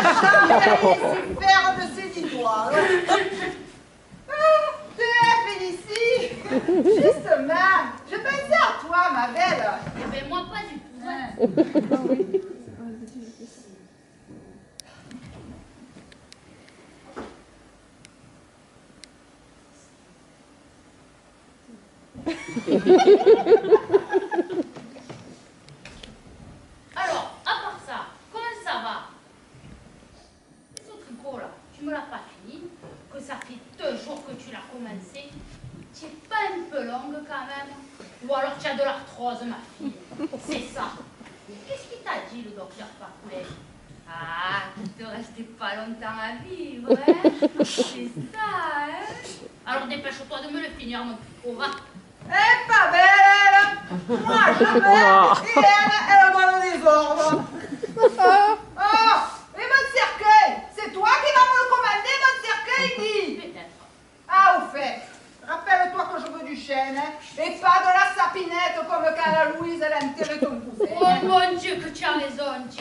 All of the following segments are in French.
laissé faire de ses dix doigts. Tu es Félicie. Justement, je pensais à toi, ma belle. Eh bien, moi, pas du tout. Alors, à part ça, comment ça va? Ce tricot là, tu me l'as pas fini, que ça fait 2 jours que tu l'as commencé. Tu es pas un peu longue quand même? Ou alors tu as de l'arthrose, ma fille? C'est ça. Qu'est-ce qu'il t'a dit le docteur Parfait? Ah, tu te restais pas longtemps à vivre, hein? C'est ça, hein? Alors dépêche-toi de me le finir, mon tricot, va. Eh, pas belle. Moi, je veux. Et elle va dans les ordres. Oh, et mon cercueil, c'est toi qui vas me le commander, mon cercueil, dit. Peut-être. Ah, au fait, rappelle-toi que je veux du chêne, hein, et pas de la sapinette comme quand la Louise, elle a enterré ton cousin. Oh mon Dieu, que tu as raison, G.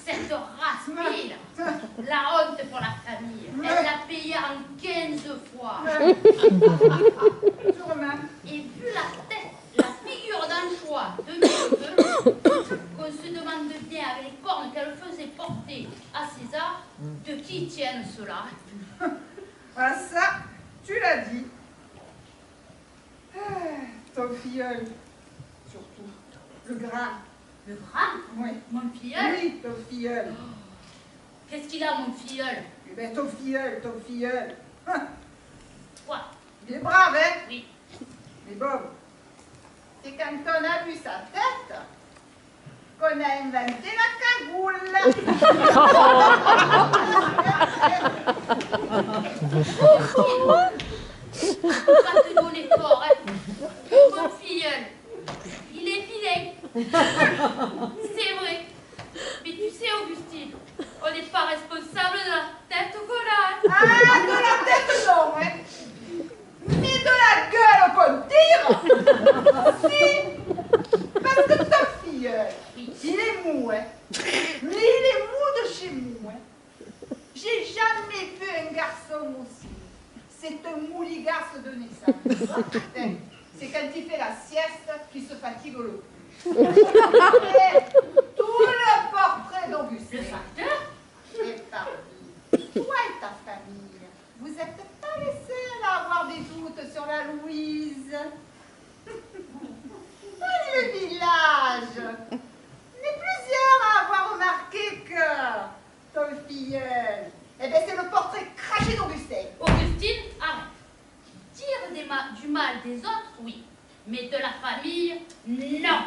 Cette race-pile, la honte pour la famille, elle l'a payée en 15 fois. Sûrement. Et vu la tête, la figure d'anchois de mes cheveux, qu'on se demande bien avec les cornes qu'elle faisait porter à César, de qui tiennent ceux-là? Ah, ça, tu l'as dit. Ah, ton filleul, surtout. Le grand. Le grand? Oui. Mon filleul? Oui, ton filleul. Qu'est-ce qu'il a, mon filleul? Eh bien, ton filleul, ton filleul. Ah, Quoi? il est brave, hein? Oui. Mais Bob, c'est quand on a vu sa tête qu'on a inventé la cagoule. Faut pas te donner tort, hein? Mon filleul, il est vilain. C'est vrai. Mais tu sais, Augustine, on n'est pas responsable de la tête qu'on a. Ah, de la tête non, hein? Mais de la gueule qu'on tire. Si, parce que ton filleul, il est mou, hein? Mais il est mou de chez mou, hein? J'ai jamais vu un garçon aussi. C'est un mouligasse de naissance. C'est quand il fait la sieste qu'il se fatigue le plus. Tout le portrait d'Augustin. Le facteur? Et parmi toi et ta famille, vous n'êtes pas les seuls à avoir des doutes sur la Louise. Dans le village, on est plusieurs à avoir remarqué que ton filleul, eh bien c'est le portrait craché d'Augustin. Augustine, arrête. Dire du mal des autres, oui. Mais de la famille, non.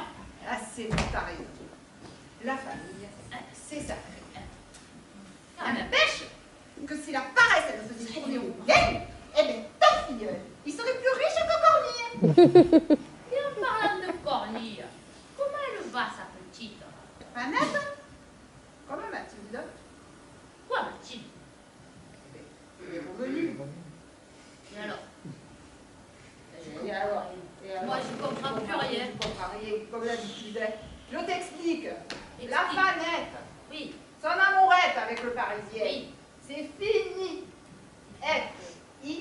Ah, c'est bon, t'as raison. La famille, c'est sacré. Ça n'empêche que si la paresse elle faisait tourner au bien, eh bien, ton filleul, il serait plus riche que Cornille. Et en parlant de Cornille, comment elle va, sa petite? Annette, comme Mathilde, Quoi, Mathilde? elle est revenue. Et alors? Et alors? Moi, je comprends plus rien. Je comprends rien, comme d'habitude. Je t'explique. La Explique. fanette, Oui, son amourette avec le Parisien, oui. c'est fini. F-I.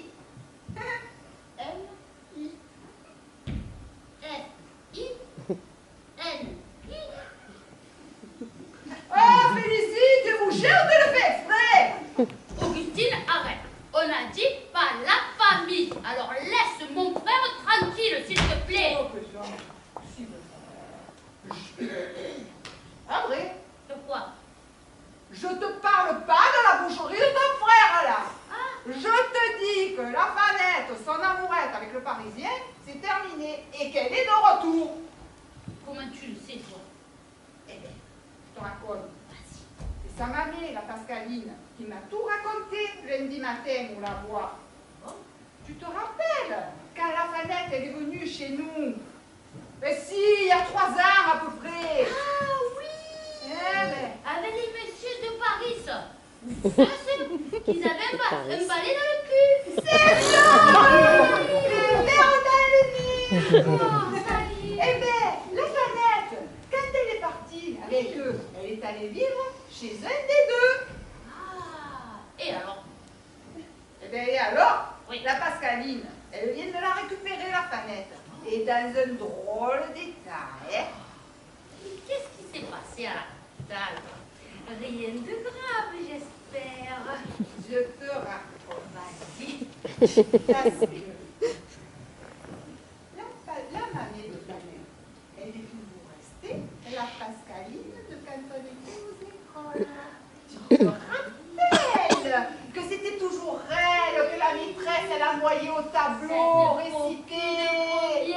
N-I. F-I-N-I. Oh, Félicite, vous gère de le faire exprès. Augustine, arrête. On a dit pas la famille. Alors laisse mon frère tranquille, s'il te plaît. Oh, que ça. Si, ah, vrai? De quoi? Je te parle pas de la boucherie de ton frère, là. Ah, Je te dis que la fanette, son amourette avec le Parisien, c'est terminé et qu'elle est de retour. comment tu le sais, toi? Eh bien, je te raconte. C'est sa mamie, la Pascaline, qui m'a tout raconté lundi matin où la voix. Bon. Tu te rappelles quand la fanette elle est venue chez nous? Mais si, il y a 3 ans à peu près. Ah oui. Eh ben, Avec les messieurs de Paris, ça. Ceux qu'ils avaient un balai dans le cul. c'est ça! Le verre dans le nez. Oh, ça y est. Eh bien, la fanette, quand elle est partie avec eux, elle est allée vivre chez un des deux. Pascaline, elle vient de la récupérer, la fanette. Et dans un drôle d'état, hein. Qu'est-ce qui s'est passé à la capitale? Rien de grave, j'espère. Je te raconte. Vas-y. Parce que la mamie de Fanette, elle est toujours restée la Pascaline de quand on était aux écoles. Tu te rappelles que c'était toujours elle, que la maîtresse, elle envoyait au tableau, réciter.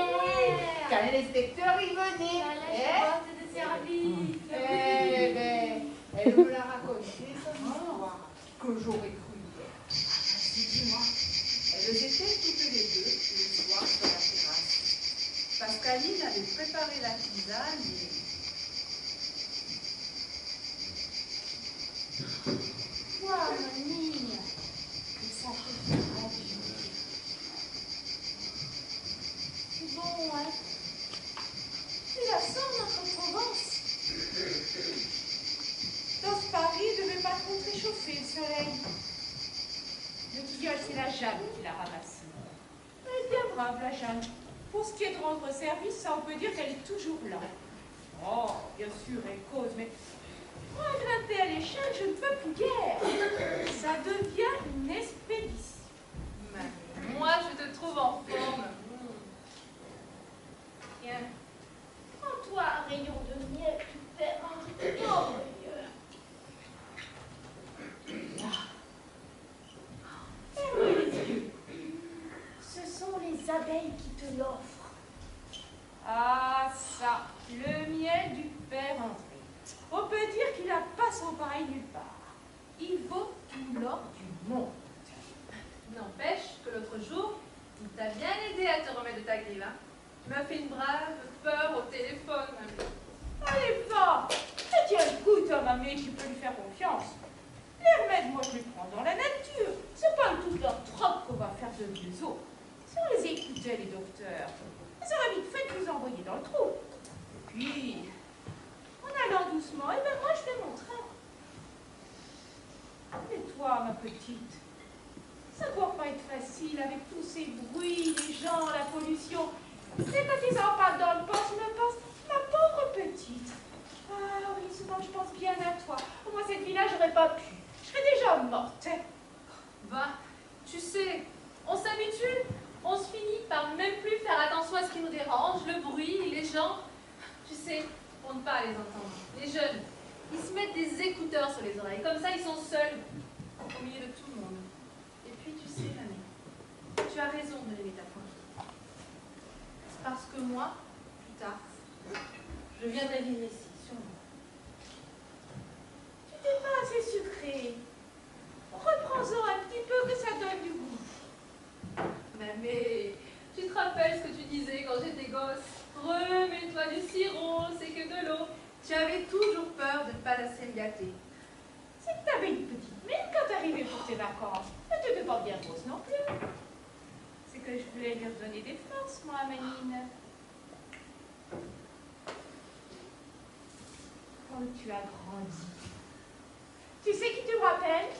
Quand l'inspecteur y venait. De service. Eh ben, elle me l'a raconté, son histoire, que j'aurais cru hier. Dis-moi. Elles étaient toutes les deux le soir sur la terrasse. Pascaline avait préparé la tisane et... Toi, ma ligne, que ça te fera du bien. C'est bon, hein? Tu la sens, notre Provence? Dans ce Paris, ne devait pas trop te réchauffer, le soleil. Le tilleul, c'est la Jeanne qui l'a ramassé. Elle est bien brave, la Jeanne. Pour ce qui est de rendre service, ça, on peut dire qu'elle est toujours là. Oh, bien sûr, elle cause, mais moi, grimper à l'échelle, je ne peux plus guère. Ça devient une expédition. Moi, je te trouve en forme. Tiens, prends-toi un rayon de miel, tu fais un merveilleux. Ferme les yeux. Ce sont les abeilles qui te l'offrent. Ah, ça, le miel du père André. On peut dire qu'il n'a pas son pareil nulle part. Il vaut tout l'or du monde. N'empêche que l'autre jour, il t'a bien aidé à te remettre de ta grille, hein. Tu m'as fait une brave peur au téléphone, mamie. Allez, va! Et tiens, écoute, mamie, tu peux lui faire confiance. Les remèdes, moi, je les prends dans la nature. C'est pas toute leur trope qu'on va faire de vieux os. Si on les écoutait, les docteurs, ça aurait vite fait de nous envoyer dans le trou. Et puis, en allant doucement, eh ben moi, je fais mon train. Et toi, ma petite, ça doit pas être facile avec tous ces bruits, les gens, la pollution. C'est quand ils en parlent dans le poste, je me pense, ma pauvre petite. Ah oui, souvent je pense bien à toi. Moi, cette vie-là, j'aurais pas pu. Je serais déjà morte. Va, tu sais, on s'habitue. On se finit par même plus faire attention à ce qui nous dérange, le bruit, les gens. Tu sais, on ne pas les entendre. Les jeunes, ils se mettent des écouteurs sur les oreilles. Comme ça, ils sont seuls au milieu de tout le monde. Et puis, tu sais, mamie, tu as raison de l'aimer ta tranquille. C'est parce que moi, plus tard, je viendrai vivre ici, sûrement. Tu t'es pas assez sucré. Reprends-en un petit peu que ça donne du goût. Mais tu te rappelles ce que tu disais quand j'étais gosse? Remets-toi du sirop, c'est que de l'eau. Tu avais toujours peur de ne pas assez me gâter. C'est que t'avais une petite mine quand t'arrivais pour tes vacances. Mais tu n'étais pas bien grosse non plus. C'est que je voulais lui redonner des forces, moi, Manine. Quand tu as grandi. Tu sais qui tu me rappelles?